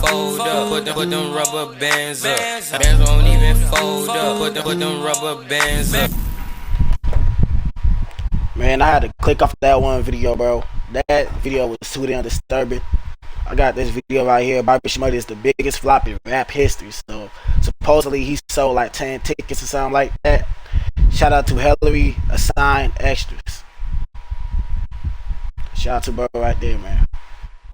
fold up. Put them rubber bands up. Bands won't even fold up. Put them rubber bands up. Man, I had to click off that one video, bro. That video was too damn disturbing. I got this video right here. Bobby Shmurda is the biggest flop in rap history. So supposedly he sold like 10 tickets or something like that. Shout out to Hillary Assigned Extras. Shout out to bro right there, man.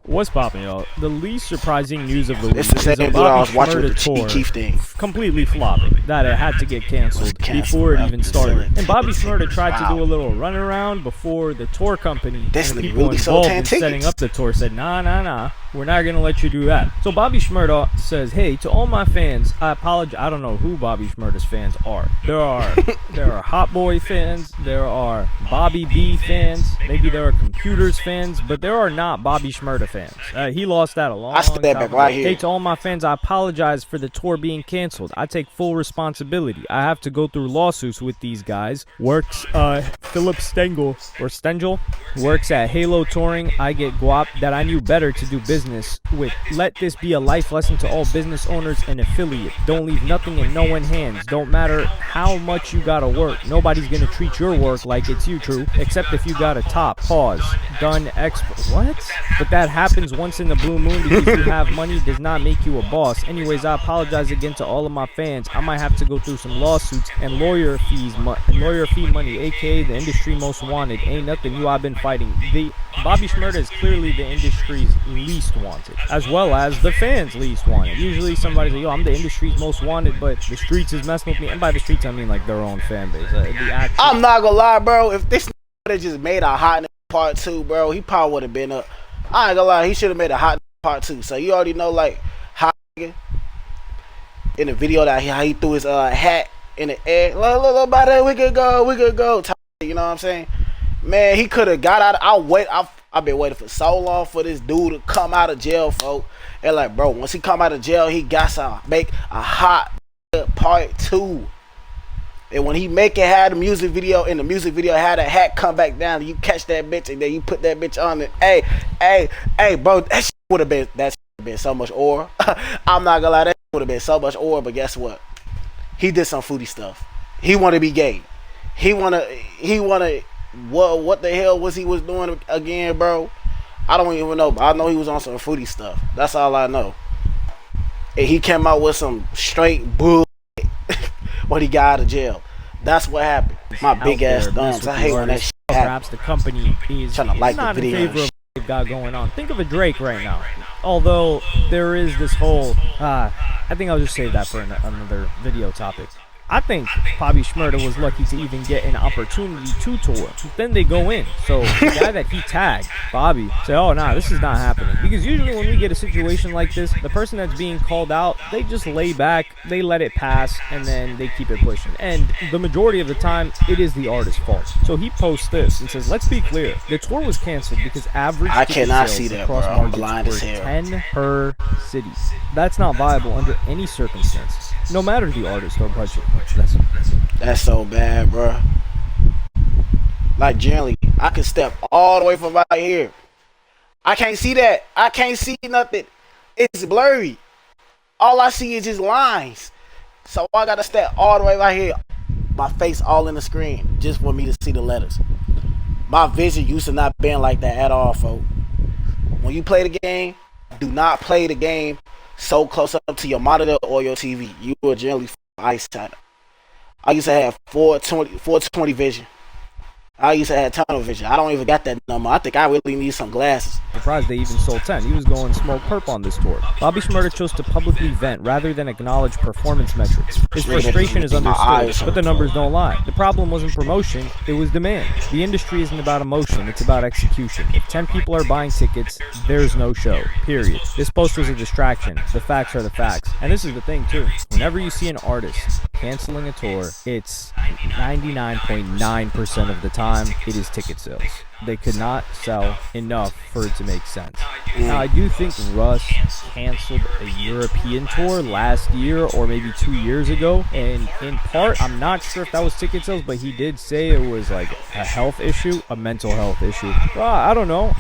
What's poppin', y'all? The least surprising news of the week It's the is same a dude I Bobby was watching with the Shmurda Chief thing. completely flopping, that it had to get canceled before it even started. And Bobby Shmurda tried to do a little runaround before the tour company and the people involved in setting up the tour said, nah, we're not gonna let you do that. So Bobby Shmurda says, hey, to all my fans, I apologize. I don't know who Bobby Shmurda's fans are. There are Hot Boy fans, there are Bobby B fans, maybe there are Computers fans, but there are not Bobby Shmurda fans. He lost that a long time ago. Right here. Hey, to all my fans, I apologize for the tour being canceled. I take full responsibility. I have to go through lawsuits with these guys. Philip Stengel works at Halo Touring. I get guap that I knew better to do business with. Let this be a life lesson to all business owners and affiliates. Don't leave nothing in no one's hands. Don't matter how much you gotta work. Nobody's gonna treat your work like it's you, true, except if you got a top. Pause. Done. Expert. What? But that happens once in the blue moon because you have money does not make you a boss. Anyways, I apologize again to all of my fans. I might have to go through some lawsuits and lawyer fee money, aka the industry most wanted. Ain't nothing new I've been fighting. Bobby Shmurda is clearly the industry's least wanted, as well as the fans' least wanted. Usually somebody's like, yo, I'm the industry's most wanted, but the streets is messing with me. And by the streets, I mean like their own fan base. I'm not gonna lie, bro. If this would have just made a Hot Part 2, bro, he probably would have been up. I ain't gonna lie, he should have made a Hot Part 2. So you already know, like, how in the video that how he threw his hat in the air. Look, buddy, we could go. You know what I'm saying? Man, he could have got out. I've been waiting for so long for this dude to come out of jail, folks. And like, bro, once he come out of jail, he got to make a Hot Part 2. And when he have the music video, and the music video had a hat come back down, and you catch that bitch, and then you put that bitch on it. Hey, bro, that shit would have been so much ore. I'm not gonna lie, that would have been so much ore. But guess what? He did some foodie stuff. He want to be gay. He wanna. What the hell was he doing again, bro? I don't even know. But I know he was on some foodie stuff. That's all I know. And he came out with some straight bull when he got out of jail. That's what happened. My big ass thumbs. I hate when that shit happens. Perhaps the company is trying to like not the video in favor of what they've got going on. Think of a Drake right now. Although there is this whole, I think I'll just save that for another video topic. I think Bobby Shmurda was lucky to even get an opportunity to tour. Then they go in. So the guy that he tagged, Bobby, said, oh, nah, this is not happening. Because usually when we get a situation like this, the person that's being called out, they just lay back, they let it pass, and then they keep it pushing. And the majority of the time, it is the artist's fault. So he posts this and says, let's be clear. The tour was canceled because average sales across markets were 10 per city. That's not viable under any circumstances, no matter the artist or budget. That's so bad, bro. Like, generally, I can step all the way from right here. I can't see that. I can't see nothing. It's blurry. All I see is just lines. So I gotta step all the way right here. My face all in the screen just for me to see the letters. My vision used to not been like that at all, folks. When you play the game, do not play the game so close up to your monitor or your TV. You will generally eyesight. I used to have 420 vision. I used to have tunnel vision. I don't even got that number. I think I really need some glasses. Surprised they even sold 10. He was going smoke perp on this tour. Bobby Shmurda chose to publicly vent rather than acknowledge performance metrics. His frustration is understood, but the numbers don't lie. The problem wasn't promotion, it was demand. The industry isn't about emotion, it's about execution. If 10 people are buying tickets, there's no show. Period. This post was a distraction. The facts are the facts. And this is the thing too. Whenever you see an artist canceling a tour, it's 99.9% of the time it is ticket sales. they could not sell enough for it to make sense. Now, I do think Russ canceled a European tour last year or maybe 2 years ago, and in part, I'm not sure if that was ticket sales, but he did say it was like a health issue, a mental health issue. Well, I don't know.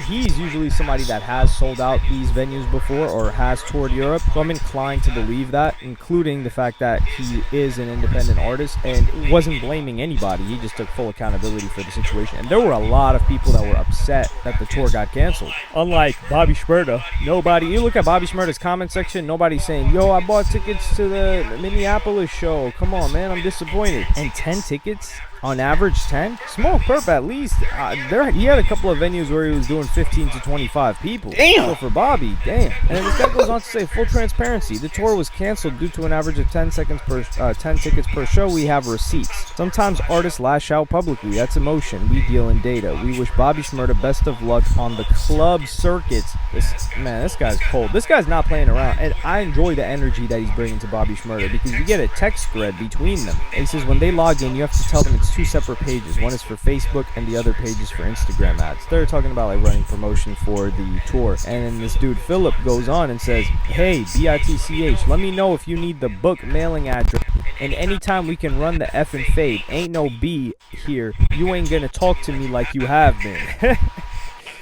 He's usually somebody that has sold out these venues before or has toured Europe, so I'm inclined to believe that, including the fact that he is an independent artist and wasn't blaming anybody. He just took full accountability for the situation. And there were a lot of people that were upset that the tour got canceled. Unlike Bobby Shmurda, nobody, you look at Bobby Shmurda's comment section, nobody's saying, yo, I bought tickets to the Minneapolis show. Come on, man, I'm disappointed. And 10 tickets? On average, 10? Smoke Perp at least. He had a couple of venues where he was doing 15 to 25 people. Damn. So for Bobby, damn. And then this guy goes on to say, full transparency, the tour was canceled due to an average of 10 tickets per show. We have receipts. Sometimes artists lash out publicly. That's emotion. We deal in data. We wish Bobby Shmurda best of luck on the club circuits. This guy's cold. This guy's not playing around. And I enjoy the energy that he's bringing to Bobby Shmurda because you get a text thread between them. And he says when they log in, you have to tell them it's 2 separate pages. One is for Facebook and the other page is for Instagram ads. They're talking about like running promotion for the tour. And then this dude Philip goes on and says, hey, BITCH, let me know if you need the book mailing address. And anytime we can run the F and fade, ain't no B here. You ain't gonna talk to me like you have been.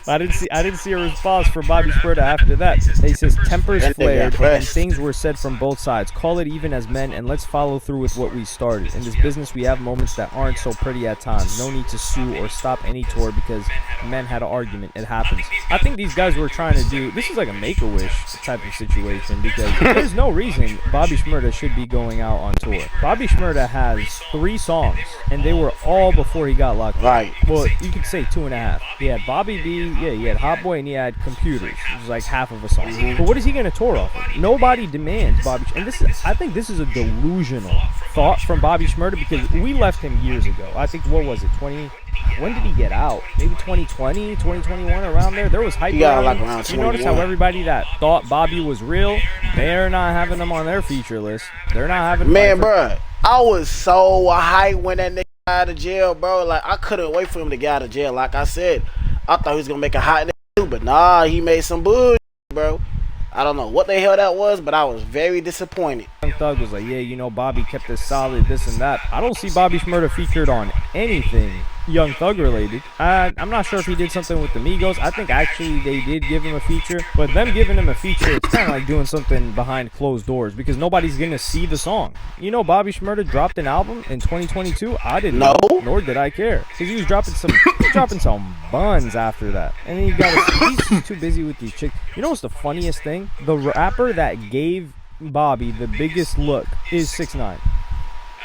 I didn't see a response from Bobby Shmurda after that. He says tempers flared and things were said from both sides. Call it even as men and let's follow through with what we started. In this business we have moments that aren't so pretty at times. No need to sue or stop any tour because men had an argument. It happens. I think these guys were trying to do, this is like a Make-A-Wish type of situation because there's no reason Bobby Shmurda should be going out on tour. Bobby Shmurda has 3 songs and they were all before he got locked up. Right. Well, you could say 2.5. He had Bobby B, he had Hot Boy, and he had Computers, which is like half of a song. But what is he going to tour off of? Nobody demands Bobby. And I think this is a delusional thought from Bobby Shmurda because we left him years ago. I think, what was it, when did he get out? Maybe 2020, 2021, around there? There was hype around him. You notice how everybody that thought Bobby was real, they're not having him on their feature list. They're not having him. Man, bro, I was so hyped when that nigga got out of jail, bro. Like, I couldn't wait for him to get out of jail. Like I said, I thought he was gonna make a hot nigga too, but nah, he made some bullshit, bro. I don't know what the hell that was, but I was very disappointed. Young Thug was like, yeah, you know, Bobby kept it solid, this and that. I don't see Bobby Shmurda featured on anything Young Thug related. I'm not sure if he did something with the Migos. I think actually they did give him a feature, but them giving him a feature, it's kind of like doing something behind closed doors because nobody's gonna see the song. You know, Bobby Shmurda dropped an album in 2022. I didn't know, nor did I care, because he was dropping some buns after that, and then he's too busy with these chicks. You know what's the funniest thing? The rapper that gave Bobby the biggest look is 6ix9ine.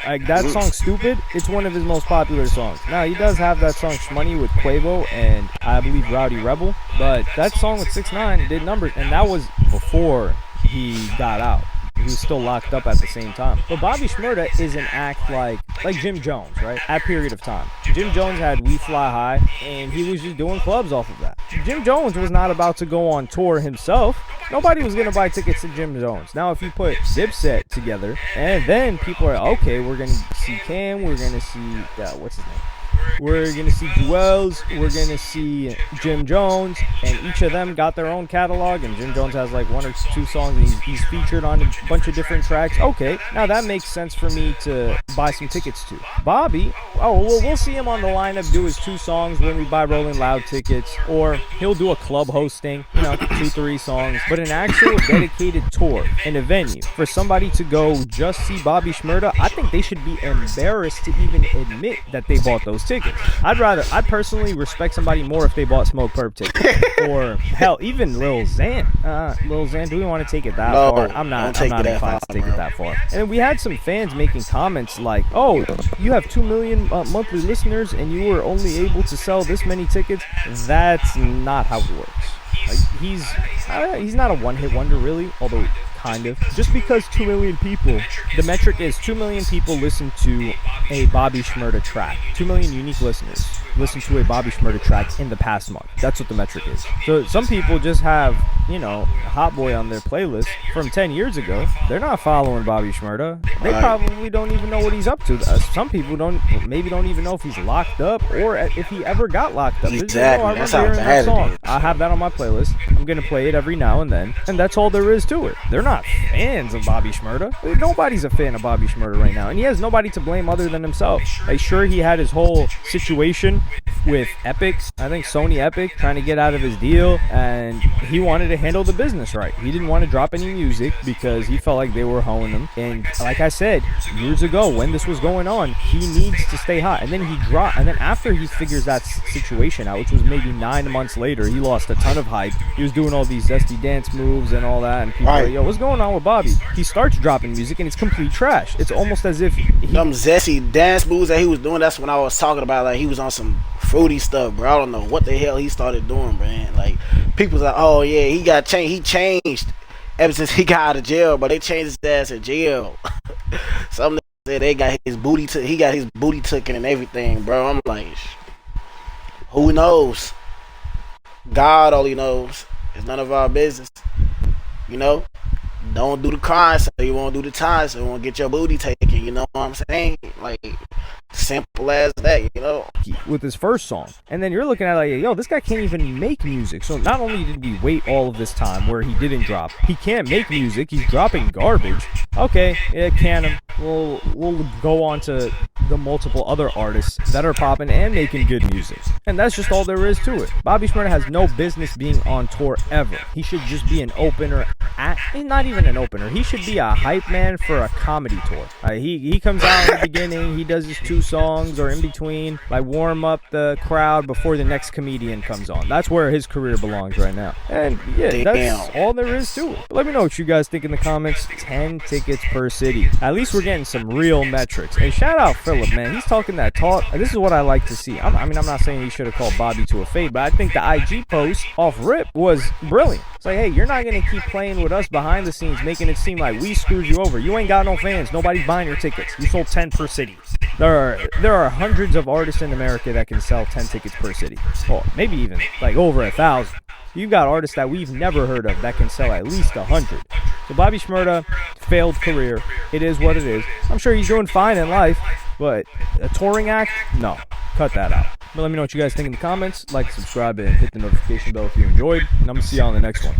Like, that song Stupid, it's one of his most popular songs. Now, he does have that song Shmoney with Quavo and I believe Rowdy Rebel, but that song with 6ix9ine did numbers, and that was before he got out. He was still locked up at the same time. But Bobby Shmurda is an act like Jim Jones, right? At period of time. Jim Jones had We Fly High, and he was just doing clubs off of that. Jim Jones was not about to go on tour himself. Nobody was going to buy tickets to Jim Jones. Now, if you put Dipset together, and then people are, okay, we're going to see Cam, we're going to see, what's his name? We're going to see Jewels, we're going to see Jim Jones, and each of them got their own catalog, and Jim Jones has like 1 or 2 songs, and he's featured on a bunch of different tracks. Okay, now that makes sense for me to buy some tickets to. Bobby, we'll see him on the lineup do his 2 songs when we buy Rolling Loud tickets, or he'll do a club hosting, 2-3 songs, but an actual dedicated tour in a venue for somebody to go just see Bobby Shmurda, I think they should be embarrassed to even admit that they bought those tickets. I'd personally respect somebody more if they bought Smoke Perp tickets, or hell, even Lil Xan. Lil Xan, do we want to take it that far? I'm not inclined to take it that far. And we had some fans making comments like, "Oh, you have 2 million monthly listeners, and you were only able to sell this many tickets." That's not how it works. Like, he's not a one-hit wonder, really, although kind of. Just because 2 million people, the metric is 2 million people listen to a Bobby Shmurda track. 2 million unique listeners. listened to a Bobby Shmurda track in the past month. That's what the metric is. So some people just have, you know, Hot Boy on their playlist from 10 years ago. They're not following Bobby Shmurda. They probably don't even know what he's up to. Some people don't even know if he's locked up or if he ever got locked up. Exactly. That's how bad it is. I have that on my playlist. I'm going to play it every now and then. And that's all there is to it. They're not fans of Bobby Shmurda. Nobody's a fan of Bobby Shmurda right now. And he has nobody to blame other than himself. Like, sure, he had his whole situation with Epic. I think Sony Epic trying to get out of his deal. And he wanted to handle the business right. He didn't want to drop any music because he felt like they were hoeing him. And like I said, years ago when this was going on, he needs to stay hot. And then he dropped. And then after he figures that situation out, which was maybe 9 months later, he lost a ton of hype. He was doing all these zesty dance moves and all that. And people are like, yo, what's going on with Bobby? He starts dropping music and it's complete trash. It's almost as if them zesty dance moves that he was doing, that's when I was talking about, like, he was on some fruity stuff, bro. I don't know what the hell he started doing, man. Like, people's like, oh yeah, he got changed. He changed ever since he got out of jail, but they changed his ass in jail. Some niggas said they got his booty he got his booty taken and everything, bro. I'm like, who knows? God only knows. It's none of our business. You know? Don't do the crime, so you won't do the time, so you won't get your booty taken. You know what I'm saying? Like, simple as that, you know? With his first song. And then you're looking at it like, yo, this guy can't even make music. So not only did we wait all of this time where he didn't drop, he can't make music, he's dropping garbage. Okay, yeah, can him. We'll go on to the multiple other artists that are popping and making good music. And that's just all there is to it. Bobby Shmurda has no business being on tour ever. He should just be an opener not even an opener. He should be a hype man for a comedy tour. He comes out in the beginning, he does his 2 songs or in between, like warm up the crowd before the next comedian comes on. That's where his career belongs right now. And yeah, that's all there is to it. But let me know what you guys think in the comments. 10 tickets per city. At least we're getting some real metrics. And shout out Philip, man. He's talking that talk. This is what I like to see. I'm not saying he should have called Bobby to a fade, but I think the IG post off rip was brilliant. It's like, hey, you're not going to keep playing with us behind the scenes, making it seem like we screwed you over. You ain't got no fans. Nobody's buying your tickets. You sold 10 per city. There are hundreds of artists in America that can sell 10 tickets per city. Or maybe even like over 1,000. You've got artists that we've never heard of that can sell at least 100. So Bobby Shmurda, failed career. It is what it is. I'm sure he's doing fine in life, but a touring act? No. Cut that out. But let me know what you guys think in the comments. Like, subscribe, and hit the notification bell if you enjoyed. And I'm going to see you on the next one.